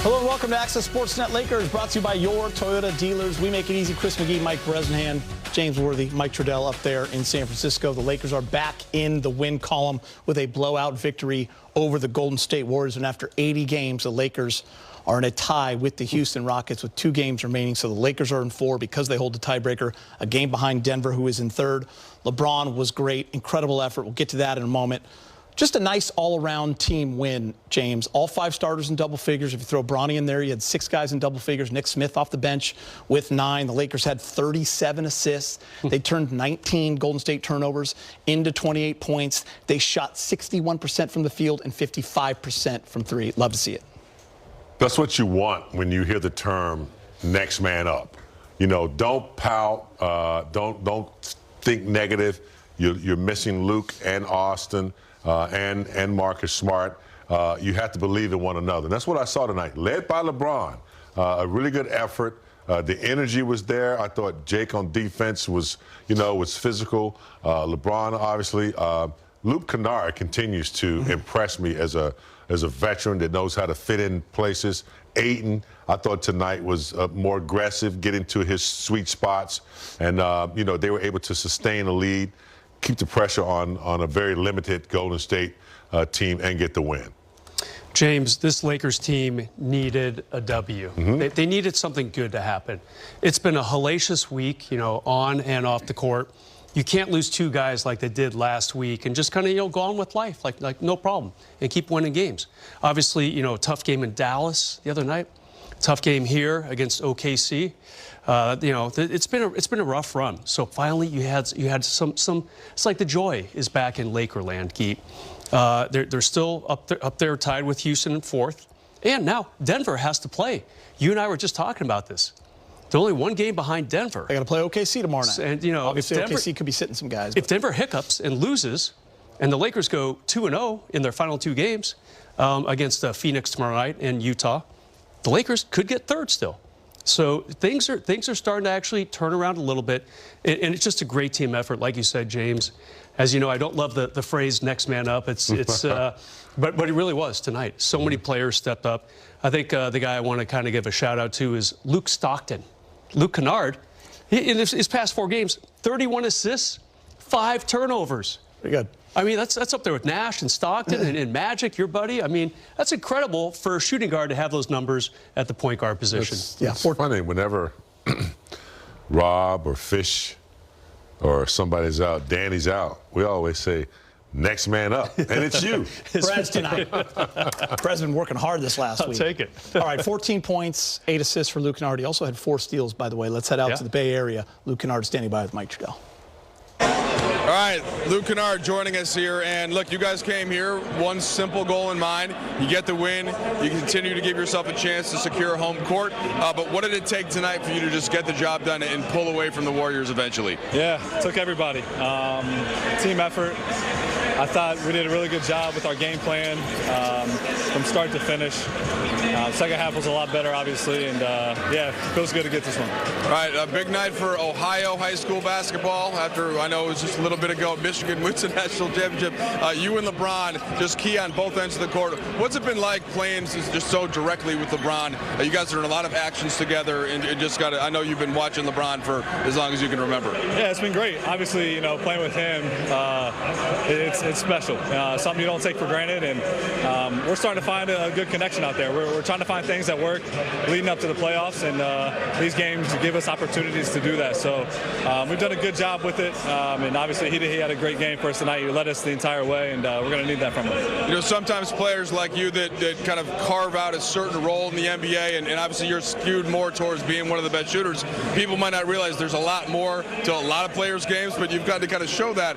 Hello and welcome to Access Sportsnet Lakers, brought to you by your Toyota dealers. We make it easy. Chris McGee, Mike Bresnahan, James Worthy, Mike Trudell up there in San Francisco. The Lakers are back in the win column with a blowout victory over the Golden State Warriors. And after 80 games, the Lakers are in a tie with the Houston Rockets with 2 games remaining. So the Lakers are in 4 because they hold the tiebreaker, a game behind Denver, who is in 3rd. LeBron was great, incredible effort. We'll get to that in a moment. Just a nice all-around team win, James. All 5 starters in double figures. If you throw Bronny in there, you had 6 guys in double figures. Nick Smith off the bench with 9. The Lakers had 37 assists. They turned 19 Golden State turnovers into 28 points. They shot 61% from the field and 55% from 3. Love to see it. That's what you want when you hear the term next man up. You know, don't pout. Don't think negative. You're missing Luke and Austin. And Marcus Smart. You have to believe in one another. And that's what I saw tonight, led by LeBron. A really good effort. The energy was there. I thought Jake on defense was physical. LeBron, obviously. Luke Kennard continues to impress me as a veteran that knows how to fit in places. Ayton, I thought tonight was more aggressive, getting to his sweet spots. And, they were able to sustain a lead, keep the pressure on a very limited Golden State team, and get the win. James, this Lakers team needed a W. They needed something good to happen. It's been a hellacious week, on and off the court. You can't lose 2 guys like they did last week and just kind of, go on with life, like no problem, and keep winning games. Obviously, tough game in Dallas the other night. Tough game here against OKC. It's been a rough run. So finally, you had some. It's like the joy is back in Lakerland, Geet. They're still up there tied with Houston in 4th, and now Denver has to play. You and I were just talking about this. They're only 1 game behind Denver. They got to play OKC tomorrow night. And obviously OKC could be sitting some guys. If Denver hiccups and loses, and the Lakers go 2-0 in their final 2 games against Phoenix tomorrow night and Utah, the Lakers could get 3rd still. So things are starting to actually turn around a little bit, and it's just a great team effort, like you said, James. As you know, I don't love the phrase "next man up." But it really was tonight. So many players stepped up. I think the guy I want to kind of give a shout out to is Luke Stockton, Luke Kennard. In his past 4 games, 31 assists, 5 turnovers. Pretty good. I mean, that's up there with Nash and Stockton and Magic, your buddy. I mean, that's incredible for a shooting guard to have those numbers at the point guard position. It's funny, whenever Rob or Fish or somebody's out, Danny's out, we always say, next man up, and it's you. Brad's tonight. Brad's been working hard this last week. I'll take it. All right, 14 points, 8 assists for Luke Kennard. He also had 4 steals, by the way. Let's head out to the Bay Area. Luke Kennard standing by with Mike Trudell. All right, Luke Kennard joining us here, and look, you guys came here, one simple goal in mind. You get the win. You continue to give yourself a chance to secure home court, but what did it take tonight for you to just get the job done and pull away from the Warriors eventually? Yeah, it took everybody. Team effort. I thought we did a really good job with our game plan from start to finish. Second half was a lot better, obviously, and yeah, it feels good to get this one. All right, a big night for Ohio high school basketball. After, I know it was just a little bit ago, Michigan wins the national championship. You and LeBron just key on both ends of the court. What's it been like playing just so directly with LeBron? You guys are in a lot of actions together, and just got to, I know you've been watching LeBron for as long as you can remember. Yeah, it's been great. Obviously, playing with him, it's special. Something you don't take for granted, and we're starting to find a good connection out there. We're trying to find things that work leading up to the playoffs, and these games give us opportunities to do that. So we've done a good job with it, and obviously he had a great game for us tonight. He led us the entire way, and we're going to need that from him. Sometimes players like you that kind of carve out a certain role in the NBA, and obviously you're skewed more towards being one of the best shooters. People might not realize there's a lot more to a lot of players' games, but you've got to kind of show that.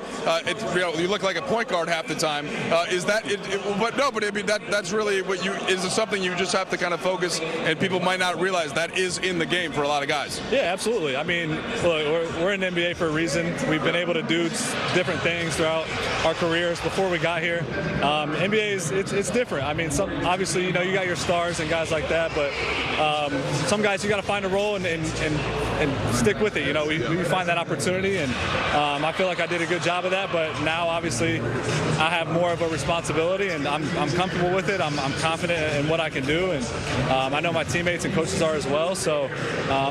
You look like a point guard half the time. Is that it? But no, but I mean that's really what you is something you just have to kind of focus, and people might not realize that is in the game for a lot of guys. Yeah, absolutely. I mean, look, we're in the NBA for a reason. We've been able to do different things throughout our careers before we got here. NBA is it's different. I mean, obviously you got your stars and guys like that, but some guys you got to find a role and stick with it. We find that opportunity, and I feel like I did a good job of that. But now, obviously, I have more of a responsibility, and I'm comfortable with it. I'm confident in what I can do, and I know my teammates and coaches are as well. So,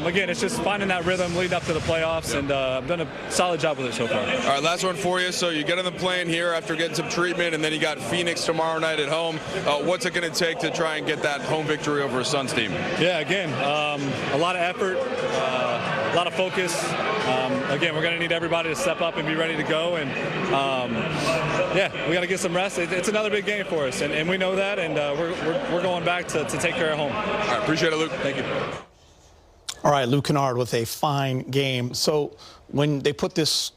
again, it's just finding that rhythm leading up to the playoffs, and I've done a solid job with it so far. All right, last one for you. So you get on the plane here after getting some treatment, and then you got Phoenix tomorrow night at home. What's it going to take to try and get that home victory over a Suns team? Yeah, again, a lot of effort, a lot of focus. Again, we're going to need everybody to step up and be ready to go. And, yeah, we got to get some rest. It's another big game for us, and we know that, and we're going back to take care of home. All right, appreciate it, Luke. Thank you. All right, Luke Kennard with a fine game. So when they put this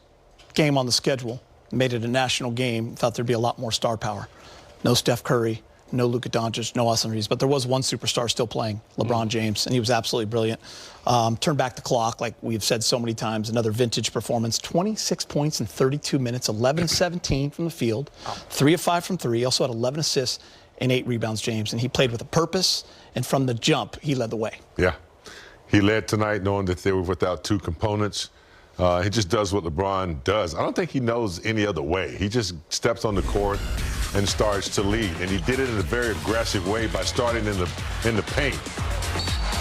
game on the schedule, made it a national game, thought there'd be a lot more star power. No Steph Curry, no Luka Doncic, no Austin Reeves, but there was one superstar still playing, LeBron James, and he was absolutely brilliant. Turned back the clock, like we've said so many times, another vintage performance. 26 points in 32 minutes, 11-17 from the field, 3 of 5 from 3. He also had 11 assists and 8 rebounds, James, and he played with a purpose, and from the jump, he led the way. Yeah. He led tonight knowing that they were without two components. He just does what LeBron does. I don't think he knows any other way. He just steps on the court and starts to lead. And he did it in a very aggressive way by starting in the paint.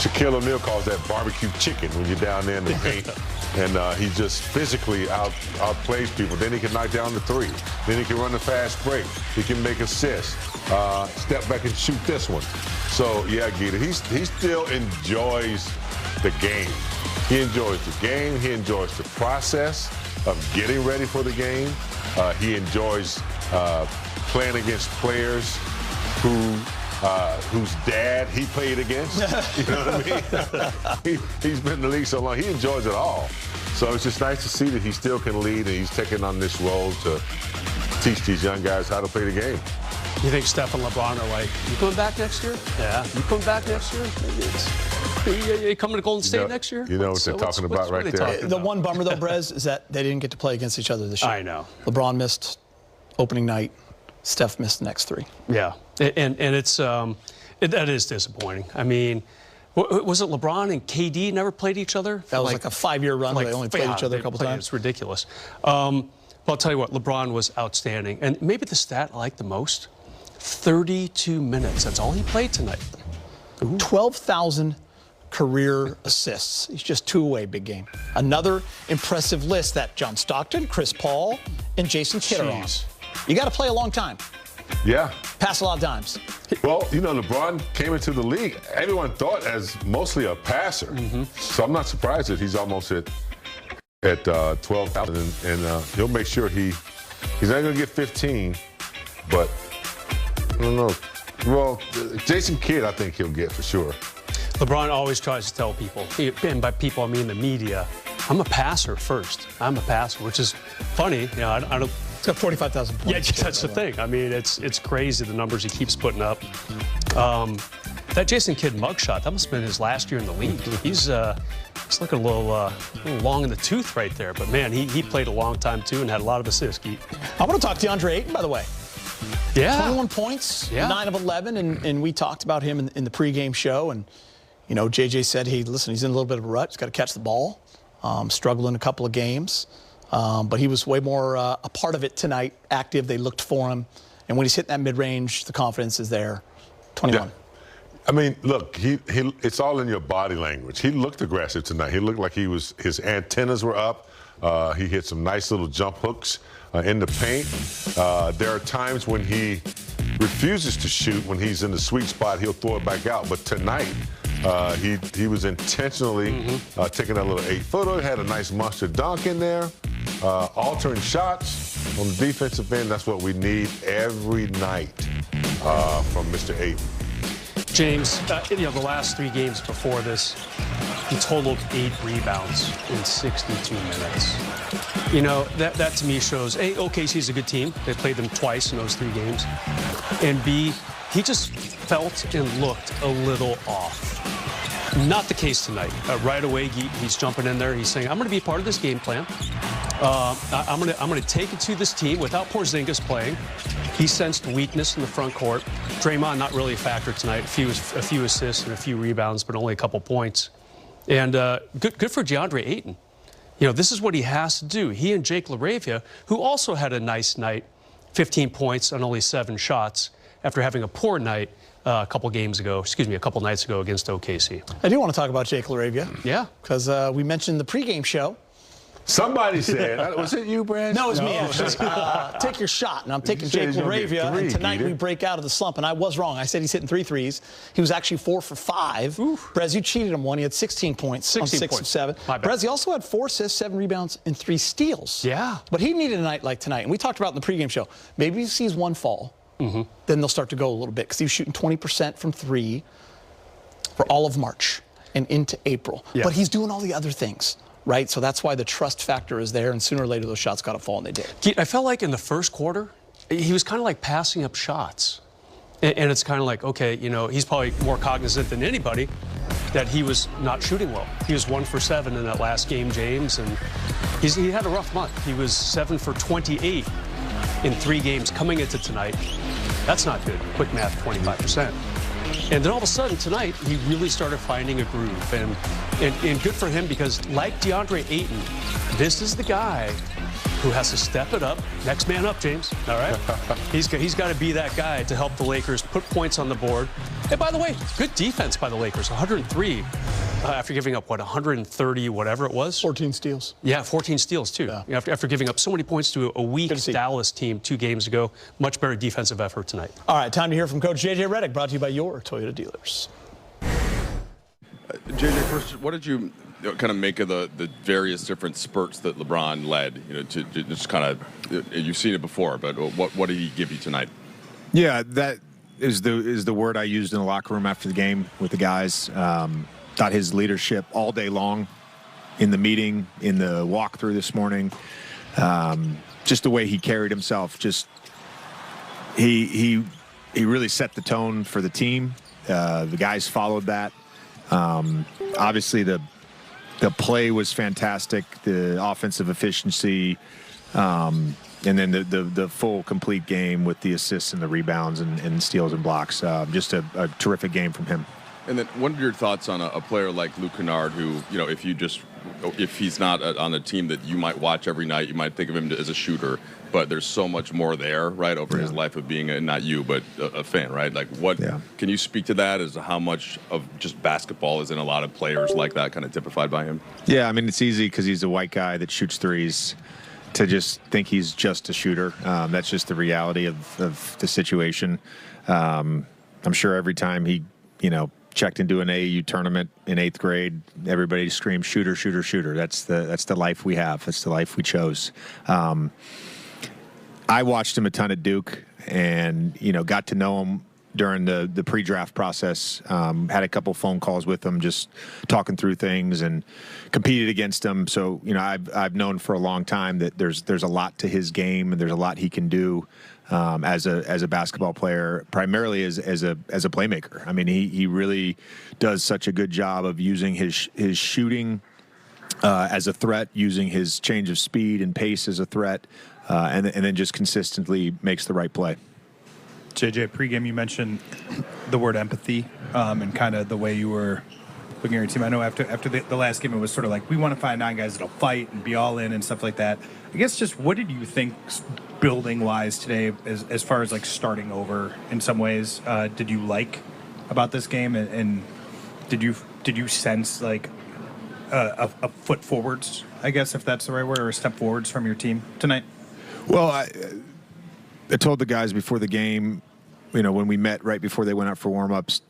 Shaquille O'Neal calls that barbecue chicken when you're down there in the paint. And he just physically outplays people. Then he can knock down the three. Then he can run the fast break. He can make assists. Step back and shoot this one. So, yeah, Gita, he still enjoys the game. He enjoys the game. He enjoys the process of getting ready for the game. He enjoys playing against players whose dad he played against. You know what I mean? He's been in the league so long. He enjoys it all. So it's just nice to see that he still can lead, and he's taking on this role to teach these young guys how to play the game. You think Steph and LeBron are like, you coming back next year? Yeah. You coming back next year? You coming to Golden State next year? You know what they're talking about right there. The one bummer, though, Brez, is that they didn't get to play against each other this year. I know. LeBron missed opening night. Steph missed the next 3. Yeah, and it's that is disappointing. I mean, was it LeBron and KD never played each other? That was like a 5-year run where they only played each other a couple times. It's ridiculous. But I'll tell you what, LeBron was outstanding. And maybe the stat I like the most, 32 minutes. That's all he played tonight. 12,000 career assists. He's just 2 away, big game. Another impressive list that John Stockton, Chris Paul, and Jason Kidd are on. You got to play a long time. Yeah. Pass a lot of times. Well, you know, LeBron came into the league, everyone thought as mostly a passer. So I'm not surprised that he's almost at 12,000, and he'll make sure he's not going to get 15, but I don't know. Well, Jason Kidd, I think he'll get for sure. LeBron always tries to tell people, and by people I mean the media, I'm a passer first. I'm a passer, which is funny. You know, I don't. He's got 45,000 points. Yeah, that's the thing. I mean, it's crazy the numbers he keeps putting up. That Jason Kidd mugshot, that must have been his last year in the league. He's looking a little long in the tooth right there. But, man, he played a long time, too, and had a lot of assists. I want to talk to DeAndre Ayton, by the way. Yeah. 21 points, 9 of 11, and we talked about him in the pregame show. And, you know, JJ said, hey, listen, he's in a little bit of a rut. He's got to catch the ball. Struggling a couple of games. But he was way more a part of it tonight, active. They looked for him. And when he's hitting that mid-range, the confidence is there. 21. Yeah. I mean, look, it's all in your body language. He looked aggressive tonight. He looked like his antennas were up. He hit some nice little jump hooks in the paint. There are times when he refuses to shoot. When he's in the sweet spot, he'll throw it back out. But tonight, he was intentionally taking that little 8-footer, had a nice monster dunk in there, altering shots on the defensive end. That's what we need every night from Mr. Ayton. James, you know, the last 3 games before this, he totaled 8 rebounds in 62 minutes. You know, that to me shows, A, OKC's a good team. They played them twice in those 3 games. And B, he just felt and looked a little off. Not the case tonight. Right away, he's jumping in there. He's saying, I'm going to be part of this game plan. I'm going to take it to this team without Porzingis playing. He sensed weakness in the front court. Draymond not really a factor tonight. A few assists and a few rebounds, but only a couple points. And good for DeAndre Ayton. You know, this is what he has to do. He and Jake LaRavia, who also had a nice night, 15 points on only 7 shots. after having a poor night a couple nights ago against OKC. I do want to talk about Jake LaRavia. Yeah. Because we mentioned the pregame show. Somebody said, was it you, Brad? No, it was me, actually. Take your shot. And I'm taking Jake LaRavia. And tonight we break out of the slump. And I was wrong. I said he's hitting 3 threes. He was actually 4 for 5. Brez, you cheated him one. He had 16 points on 6 of 7. Brez, he also had 4 assists, 7 rebounds, and 3 steals. Yeah. But he needed a night like tonight. And we talked about in the pregame show. Maybe he sees one fall. Then they'll start to go a little bit. Because he was shooting 20% from 3 for all of March and into April. Yeah. But he's doing all the other things. Right, so that's why the trust factor is there, and sooner or later those shots got to fall, and they did. I felt like in the first quarter, he was kind of like passing up shots. And it's kind of like, okay, you know, he's probably more cognizant than anybody that he was not shooting well. He was 1 for 7 in that last game, James, and he had a rough month. He was 7 for 28 in 3 games coming into tonight. That's not good. Quick math, 25%. And then all of a sudden tonight, he really started finding a groove. And good for him, because like DeAndre Ayton, this is the guy who has to step it up. Next man up, James. All right? He's got to be that guy to help the Lakers put points on the board. And by the way, good defense by the Lakers. 103 after giving up, 130, whatever it was? 14 steals. Yeah, 14 steals, too. Yeah. After giving up so many points to a weak Dallas team 2 games ago. Much better defensive effort tonight. All right, time to hear from Coach JJ Redick, brought to you by your Toyota dealers. JJ, first, what did you kind of make of the various different spurts that LeBron led? You know, to just kind of, you've seen it before, but what did he give you tonight? Yeah, that is the word I used in the locker room after the game with the guys. Thought his leadership all day long, in the meeting, in the walkthrough this morning, just the way he carried himself. Just he really set the tone for the team. The guys followed that. Obviously, the play was fantastic. The offensive efficiency, and then the full complete game with the assists and the rebounds and steals and blocks. Just a terrific game from him. And then, what are your thoughts on a player like Luke Kennard, who, you know, if he's not on a team that you might watch every night, you might think of him as a shooter, but there's so much more there, right, over his life of being not you, but a fan, right? Like, can you speak to that as to how much of just basketball is in a lot of players like that, kind of typified by him? Yeah, I mean, it's easy because he's a white guy that shoots threes to just think he's just a shooter. That's just the reality of the situation. I'm sure every time he, checked into an AAU tournament in 8th grade, everybody screamed, "Shooter, shooter, shooter." That's the life we have. That's the life we chose. I watched him a ton at Duke, and got to know him during the pre-draft process. Had a couple phone calls with him, just talking through things, and competed against him. So I've known for a long time that there's a lot to his game, and there's a lot he can do as a basketball player, primarily as a playmaker. I mean, he really does such a good job of using his shooting as a threat, using his change of speed and pace as a threat, and then just consistently makes the right play. JJ, pregame, you mentioned the word empathy and kind of the way you were looking at your team. I know after the last game, it was sort of like, we want to find 9 guys that'll fight and be all in and stuff like that. I guess just what did you think building-wise today as far as like starting over in some ways did you like about this game? And did you sense like a foot forwards, I guess, if that's the right word, or a step forwards from your team tonight? Well, I told the guys before the game, when we met right before they went out for warm-ups,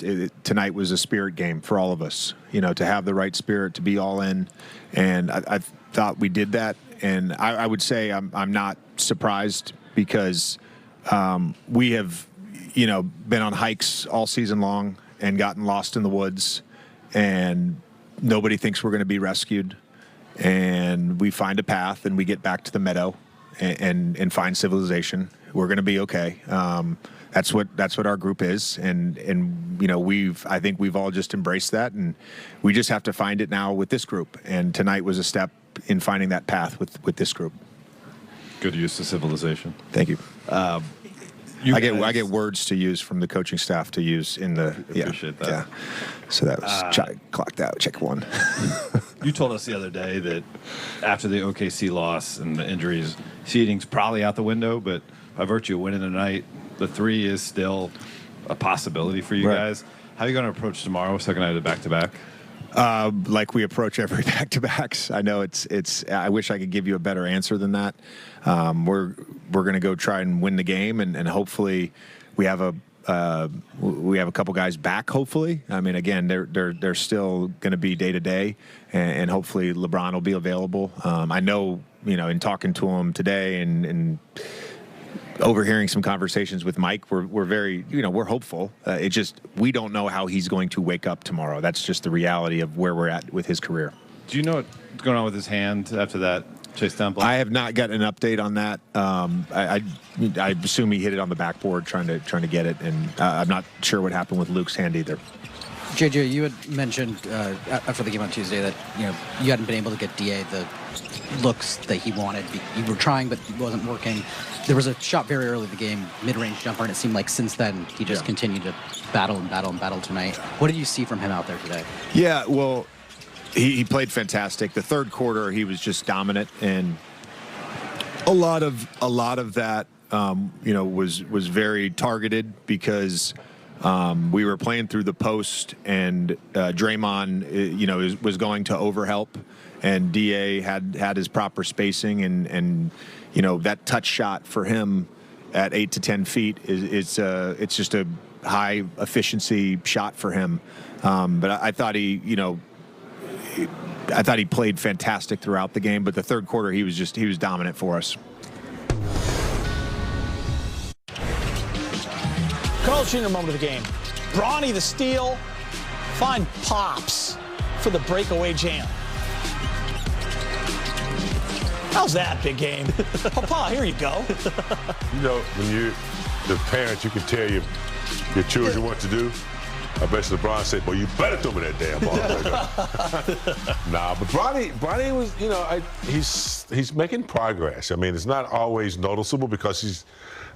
tonight was a spirit game for all of us, to have the right spirit, to be all in. And I thought we did that. And I would say I'm not surprised, because we have, been on hikes all season long and gotten lost in the woods, and nobody thinks we're going to be rescued. And we find a path, and we get back to the meadow and find civilization. We're going to be okay. That's what our group is, and I think we've all just embraced that, and we just have to find it now with this group. And tonight was a step in finding that path with this group. Good use of civilization. Thank you. I get words to use from the coaching staff to use in the. Appreciate that. Yeah. So that was clocked out. Check 1. You told us the other day that after the OKC loss and the injuries, seeding's probably out the window, but by virtue of winning tonight, the three is still a possibility for you guys. How are you going to approach tomorrow, second night of back-to-back? Like we approach every back-to-backs. I know it's. I wish I could give you a better answer than that. We're going to go try and win the game, and hopefully we have a couple guys back. Hopefully, I mean, again, they're still going to be day to day, and hopefully LeBron will be available. I know, in talking to him today and overhearing some conversations with Mike, we're very, we're hopeful. It just, we don't know how he's going to wake up tomorrow. That's just the reality of where we're at with his career. Do you know what's going on with his hand after that chase down block? I have not gotten an update on that. I assume he hit it on the backboard trying to get it, and I'm not sure what happened with Luke's hand either. JJ, you had mentioned after the game on Tuesday that you hadn't been able to get DA the looks that he wanted. You were trying, but it wasn't working. There was a shot very early in the game, mid-range jumper, and it seemed like since then he just continued to battle tonight. What did you see from him out there today? Yeah, well, he played fantastic. The third quarter, he was just dominant, and a lot of that, was very targeted because we were playing through the post, and Draymond, was going to overhelp, and DA had his proper spacing, and that touch shot for him at 8 to 10 feet it's just a high efficiency shot for him. But I thought he played fantastic throughout the game. But the third quarter, he was dominant for us. Carl Jr. moment of the game. Bronny the steal. Find Pops for the breakaway jam. How's that, big game? Papa, here you go. When you're the parent, you can tell your children what to do. I bet you LeBron said, "Well, you better throw me that damn ball." Nah, but Bronny was, he's making progress. I mean, it's not always noticeable because he's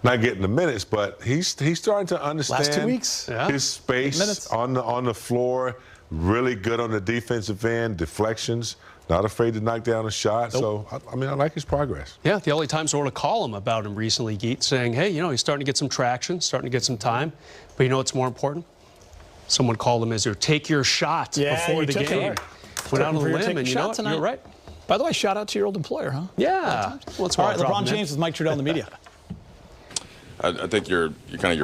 not getting the minutes, but he's starting to understand last 2 weeks, his space on the floor. Really good on the defensive end, deflections. Not afraid to knock down a shot. Nope. So, I like his progress. Yeah, the only times I want to call him about him recently, Geet, saying, hey, he's starting to get some traction, starting to get some time. But you know what's more important? Someone called him as your take your shot before the game. Went out on a limb, and you're right. By the way, shout out to your old employer, huh? Yeah. All right, LeBron James with Mike Trudell in the media. I think your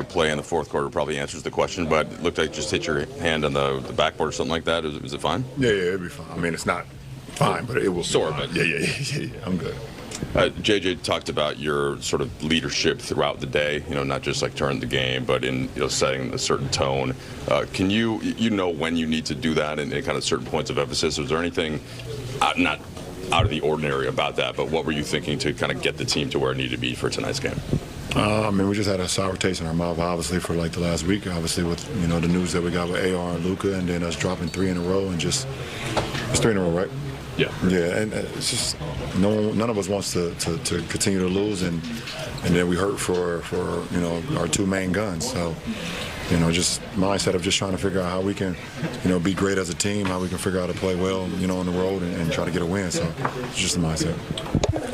play in the fourth quarter probably answers the question, but it looked like you just hit your hand on the backboard or something like that. Was it fine? Yeah, it'd be fine. I mean, it's not fine, but it will sore, be fine. But yeah, I'm good. JJ talked about your sort of leadership throughout the day, not just like turning the game, but in setting a certain tone. Can you when you need to do that and kind of certain points of emphasis? Was there anything not out of the ordinary about that, but what were you thinking to kind of get the team to where it needed to be for tonight's game? We just had a sour taste in our mouth, obviously, for like the last week, obviously with, the news that we got with AR and Luka, and then us dropping 3 in a row, and it's 3 in a row, right? Yeah. Yeah, and it's just none of us wants to continue to lose, and then we hurt for our 2 main guns. So, just mindset of just trying to figure out how we can, be great as a team, how we can figure out to play well, on the road and try to get a win. So it's just a mindset.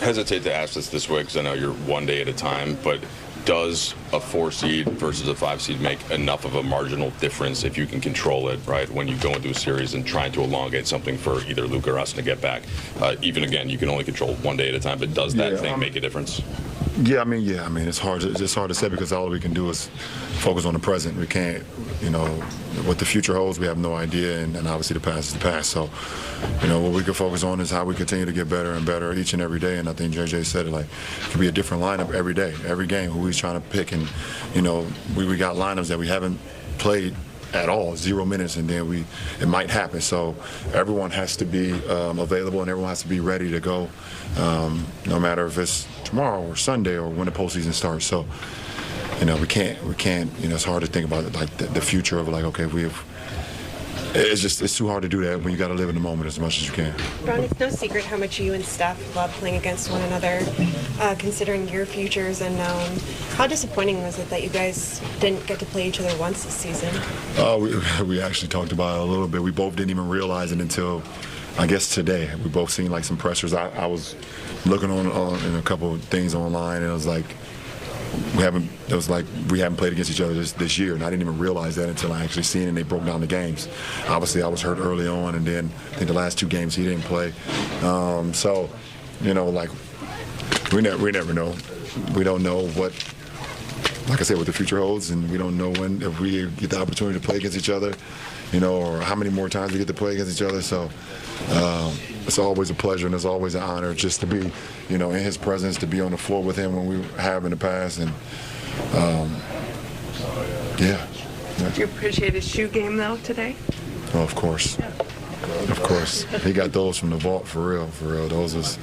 Hesitate to ask this way because I know you're one day at a time, but does a 4 seed versus a 5 seed make enough of a marginal difference if you can control it, right? When you go into a series and trying to elongate something for either Luke or us to get back. Even again, you can only control one day at a time, but does that thing make a difference? Yeah, it's hard to say because all we can do is focus on the present. We can't, what the future holds, we have no idea, and obviously the past is the past. So, what we can focus on is how we continue to get better and better each and every day. And I think JJ said it, it could be a different lineup every day, every game, who he's trying to pick. And, we got lineups that we haven't played at all, 0 minutes, and then it might happen. So everyone has to be available, and everyone has to be ready to go, no matter if it's tomorrow or Sunday or when the postseason starts. So, we can't. It's hard to think about it, the future of it's too hard to do that when you got to live in the moment as much as you can. Ron, it's no secret how much you and Steph love playing against one another, considering your futures unknown. How disappointing was it that you guys didn't get to play each other once this season? We actually talked about it a little bit. We both didn't even realize it until, I guess, today. We both seen some pressures. I was looking on a couple of things online, and it was it was like we haven't played against each other this year, and I didn't even realize that until I actually seen it and they broke down the games. Obviously, I was hurt early on, and then I think the last 2 games he didn't play. So, you know, like we never know. We don't know what, like I said, what the future holds, and we don't know if we get the opportunity to play against each other, you know, or how many more times we get to play against each other. So it's always a pleasure and it's always an honor just to be, you know, in his presence, to be on the floor with him when we have in the past. And yeah. Did you appreciate his shoe game though today? Oh, of course. Yeah. Of course. He got those from the vault, for real. Those was,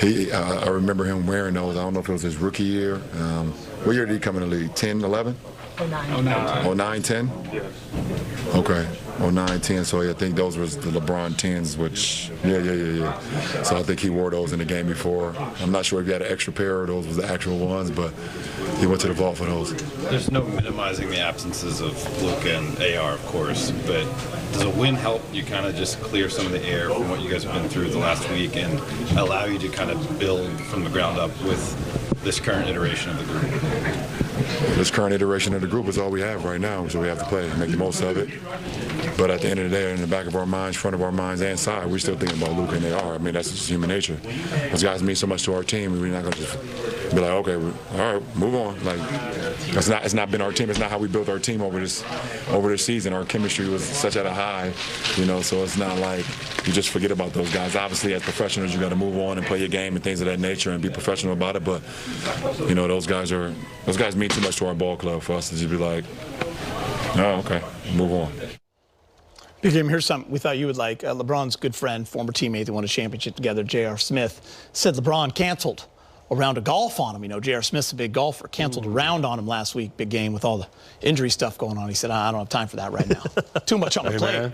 I remember him wearing those. I don't know if it was his rookie year. What year did he come in the league? 10, 11? 09, 10? Yeah. Okay. 09, 10. So yeah, I think those was the LeBron 10s, which, yeah. So I think he wore those in the game before. I'm not sure if he had an extra pair or those was the actual ones, but he went to the vault for those. There's no minimizing the absences of Luke and AR, of course, but does a win help you kind of just clear some of the air from what you guys have been through the last week and allow you to kind of build from the ground up with this current iteration of the group? This current iteration of the group is all we have right now, so we have to play, make the most of it. But at the end of the day, in the back of our minds, front of our minds, and side, we're still thinking about Luke and AR. I mean, that's just human nature. Those guys mean so much to our team, we're not going to just be like, okay, all right, move on. Like, it's not been our team. It's not how we built our team over this season. Our chemistry was such at a high, you know, so it's not like you just forget about those guys. Obviously, as professionals, you got to move on and play your game and things of that nature and be professional about it. But, you know, those guys mean too much to our ball club for us to just be like, oh, okay, move on. Big game, here's something we thought you would like. LeBron's good friend, former teammate, they won a championship together, J.R. Smith, said LeBron canceled a round of golf on him. You know, J.R. Smith's a big golfer. Canceled a round on him last week, big game with all the injury stuff going on. He said, I don't have time for that right now. Too much on the plate.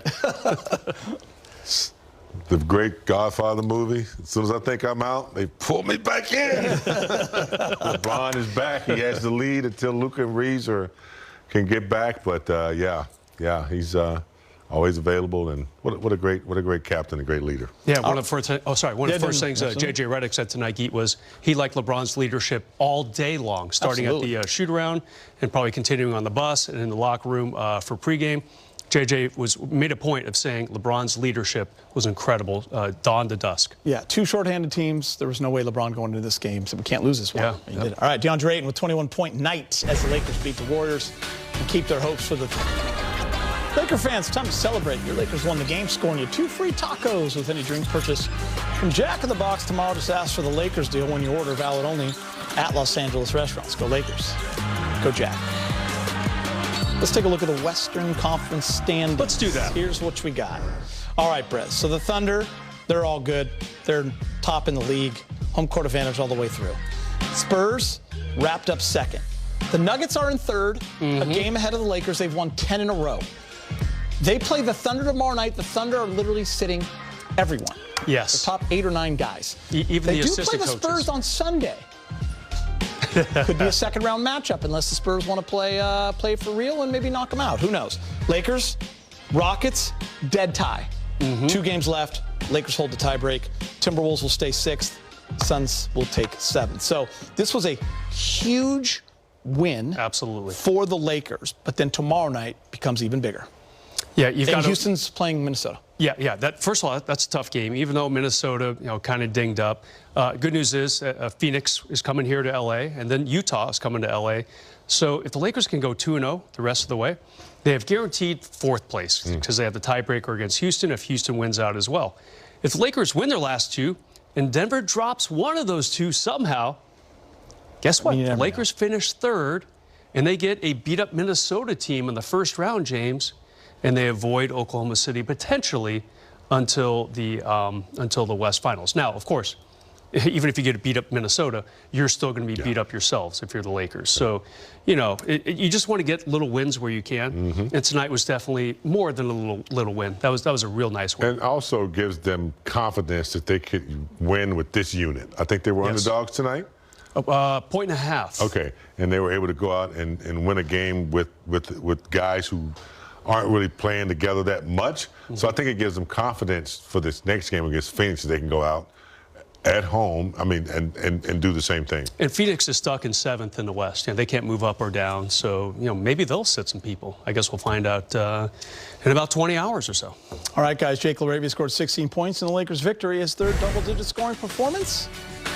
The great Godfather movie, as soon as I think I'm out, they pull me back in. LeBron is back. He has the lead until Luka and Reeves can get back. But, yeah, he's always available, and what a great captain, a great leader. Yeah, one of the first things JJ Redick said tonight, Geet, was he liked LeBron's leadership all day long, starting at the shoot-around and probably continuing on the bus and in the locker room for pregame. JJ made a point of saying LeBron's leadership was incredible, dawn to dusk. Yeah, 2 shorthanded teams. There was no way LeBron going into this game, so we can't lose this one. Yeah. He did it. All right, DeAndre Ayton with 21-point night as the Lakers beat the Warriors and keep their hopes for the Laker fans. Time to celebrate. Your Lakers won the game, scoring you 2 free tacos with any drinks purchased from Jack in the Box tomorrow. Just ask for the Lakers deal when you order, valid only at Los Angeles restaurants. Go Lakers. Go Jack. Let's take a look at the Western Conference standings. Let's do that. Here's what we got. All right, Brett. So the Thunder, they're all good. They're top in the league. Home court advantage all the way through. Spurs wrapped up second. The Nuggets are in third, a game ahead of the Lakers. They've won 10 in a row. They play the Thunder tomorrow night. The Thunder are literally sitting everyone. Yes. The top 8 or 9 guys. Even they the do play the Spurs coaches on Sunday. Could be a second-round matchup unless the Spurs want to play for real and maybe knock them out. Who knows? Lakers, Rockets, dead tie. 2 games left. Lakers hold the tiebreak. Timberwolves will stay 6th. Suns will take 7th. So this was a huge win for the Lakers. But then tomorrow night becomes even bigger. Yeah, Houston's playing Minnesota. Yeah. First of all, that's a tough game. Even though Minnesota, kind of dinged up. Good news is Phoenix is coming here to LA, and then Utah is coming to LA. So if the Lakers can go 2-0 the rest of the way, they have guaranteed 4th place because they have the tiebreaker against Houston if Houston wins out as well. If the Lakers win their last 2 and Denver drops one of those 2 somehow, guess what? The Lakers finish 3rd, and they get a beat-up Minnesota team in the first round, James. And they avoid Oklahoma City potentially until the West Finals. Now, of course, even if you get beat up Minnesota, you're still going to be beat up yourselves if you're the Lakers. So, you just want to get little wins where you can. And tonight was definitely more than a little win. That was a real nice win. And also gives them confidence that they could win with this unit. I think they were underdogs tonight. 1.5. Okay, and they were able to go out and win a game with guys who aren't really playing together that much. So I think it gives them confidence for this next game against Phoenix that they can go out at home, I mean, and do the same thing. And Phoenix is stuck in 7th in the West. They can't move up or down. So, maybe they'll sit some people. I guess we'll find out in about 20 hours or so. All right, guys. Jake LaRavia scored 16 points in the Lakers' victory, his third double-digit scoring performance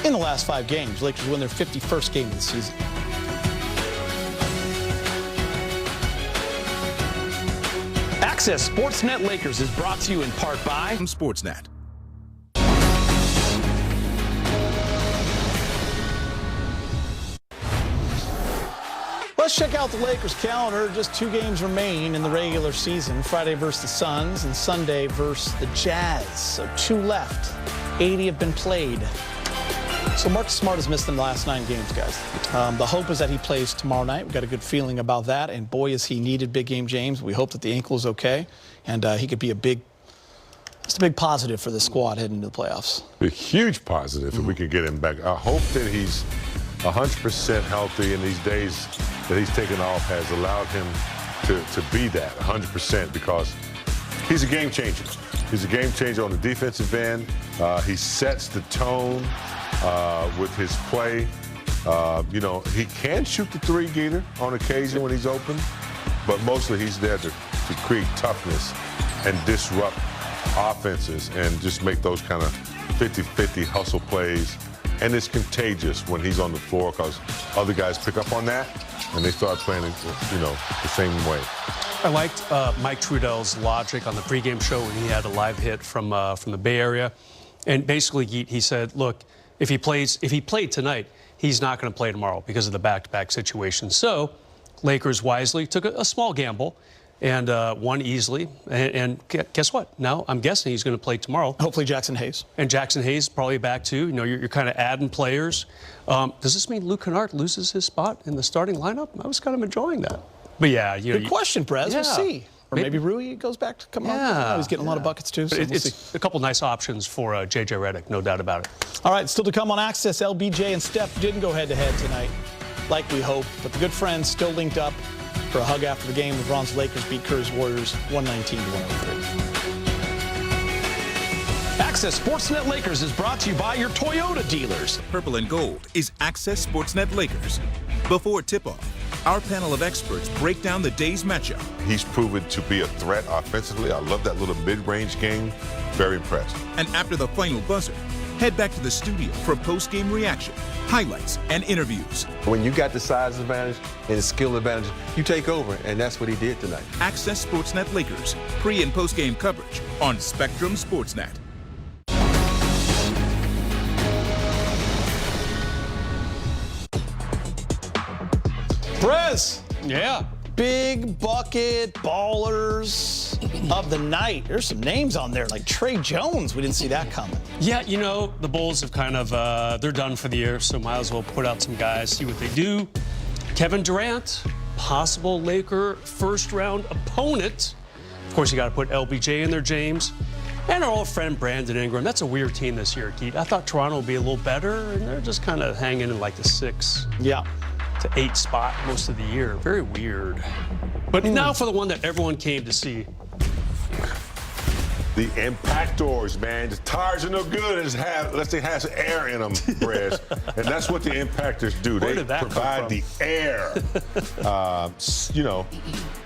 in the last 5 games. Lakers win their 51st game of the season. Access Sportsnet Lakers is brought to you in part by Sportsnet. Let's check out the Lakers calendar. Just 2 games remain in the regular season. Friday versus the Suns and Sunday versus the Jazz. So 2 left. 80 have been played. So Marcus Smart has missed the last 9 games, guys. The hope is that he plays tomorrow night. We've got a good feeling about that. And boy, is he needed big game James. We hope that the ankle is okay. And he could be just a big positive for the squad heading into the playoffs. A huge positive if we could get him back. I hope that he's 100% healthy, and these days that he's taken off has allowed him to be that 100%, because he's a game changer. He's a game changer on the defensive end. He sets the tone with his play. He can shoot the 3 Gator on occasion when he's open, but mostly he's there to create toughness and disrupt offenses and just make those kind of 50-50 hustle plays. And it's contagious when he's on the floor, because other guys pick up on that and they start playing, the same way. I liked Mike Trudell's logic on the pregame show when he had a live hit from the Bay Area. And basically, he said, look, if he played tonight, he's not going to play tomorrow because of the back-to-back situation. So Lakers wisely took a small gamble and won easily. And guess what? Now I'm guessing he's going to play tomorrow. Hopefully Jackson Hayes. And Jackson Hayes probably back too. You're kind of adding players. Does this mean Luke Kennard loses his spot in the starting lineup? I was kind of enjoying that. But yeah, good question, Brez. We'll see. Or maybe Rui goes back to come up. He's getting a lot of buckets too. So it's a couple nice options for JJ Redick, no doubt about it. All right, still to come on Access. LBJ and Steph didn't go head-to-head tonight, like we hoped, but the good friends still linked up for a hug after the game. LeBron's Lakers beat Curry's Warriors 119-103. Access Sportsnet Lakers is brought to you by your Toyota dealers. Purple and gold is Access Sportsnet Lakers. Before tip-off, our panel of experts break down the day's matchup. He's proven to be a threat offensively. I love that little mid-range game. Very impressed. And after the final buzzer, head back to the studio for post-game reaction, highlights, and interviews. When you got the size advantage and the skill advantage, you take over, and that's what he did tonight. Access Sportsnet Lakers, pre- and post-game coverage on Spectrum Sportsnet. Brez. Yeah. Big bucket ballers of the night. There's some names on there like Trey Jones. We didn't see that coming. Yeah, the Bulls have kind of, they're done for the year, so might as well put out some guys, see what they do. Kevin Durant, possible Laker first-round opponent. Of course, you got to put LBJ in there, James. And our old friend Brandon Ingram. That's a weird team this year, Keith. I thought Toronto would be a little better, and they're just kind of hanging in like the 6 to 8 spot most of the year. Very weird. But now for the one that everyone came to see. The impactors, man. The tires are no good unless they have air in them, Brez. And that's what the impactors do. They provide the air.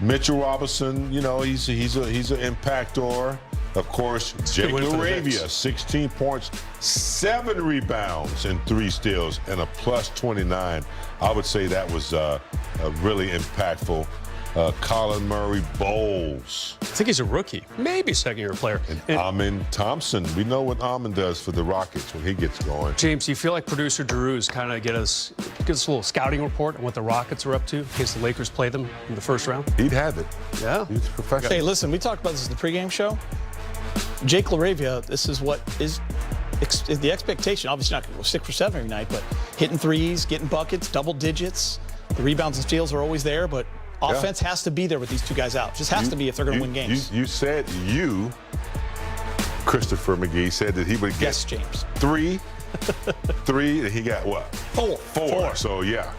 Mitchell Robinson, he's an impactor. Of course, Jake LaRavia, 16 points, 7 rebounds, and 3 steals, and a plus 29. I would say that was really impactful. Colin Murray Bowles. I think he's a rookie, maybe second-year player. And Amin Thompson. We know what Amin does for the Rockets when he gets going. James, do you feel like producer Drew is kind of give us a little scouting report on what the Rockets are up to in case the Lakers play them in the first round? He'd have it. Yeah. He's professional. Hey, listen, we talked about this in the pregame show. Jake LaRavia, this is what is the expectation. Obviously not going to go 6 for 7 every night, but hitting threes, getting buckets, double digits. The rebounds and steals are always there, but offense has to be there with these 2 guys out. Just has to be if they're going to win games. You said Christopher McGee said that he would get James. 3, and he got what? 4. So, yeah.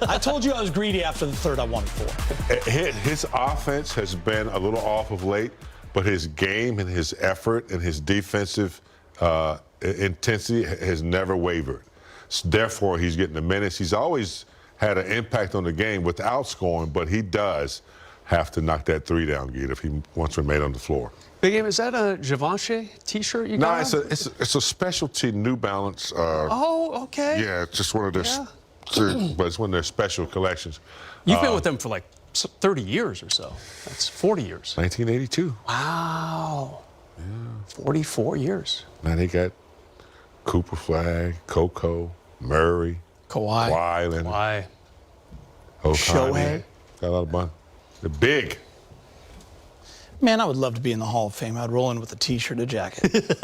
I told you I was greedy after the third. I wanted 4. His offense has been a little off of late, but his game and his effort and his defensive intensity has never wavered. Therefore, he's getting the minutes. He's always had an impact on the game without scoring, but he does have to knock that three down, Gita, if he wants to remain on the floor. Big Game, is that a Givenchy T-shirt you got? No, it's a specialty New Balance. Oh, okay. Yeah, it's just one of their, but it's one of their special collections. You've been with them for like 30 years or so. That's 40 years. 1982. Wow. Yeah. 44 years. Now they got Cooper Flag, Coco, Murray, Kawhi. Leonard, Shohei. Got a lot of money. They're big. Man, I would love to be in the Hall of Fame. I'd roll in with a T-shirt, a jacket.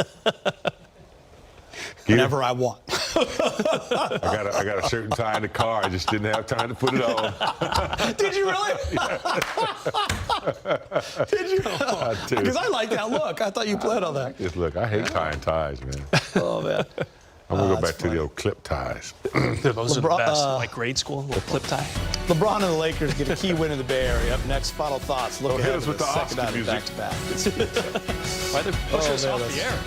Whenever I want. I got a shirt and tie in the car. I just didn't have time to put it on. Did you really? Did you? Because I like that look. I thought you planned on that. Just look, I hate tying ties, man. Oh, man. I'm going to go back to the old clip ties. Those are the best, like grade school, little clip tie. LeBron and the Lakers get a key win in the Bay Area. Up next, final thoughts. Look ahead to the second night of back-to-back. Why they push us off the air?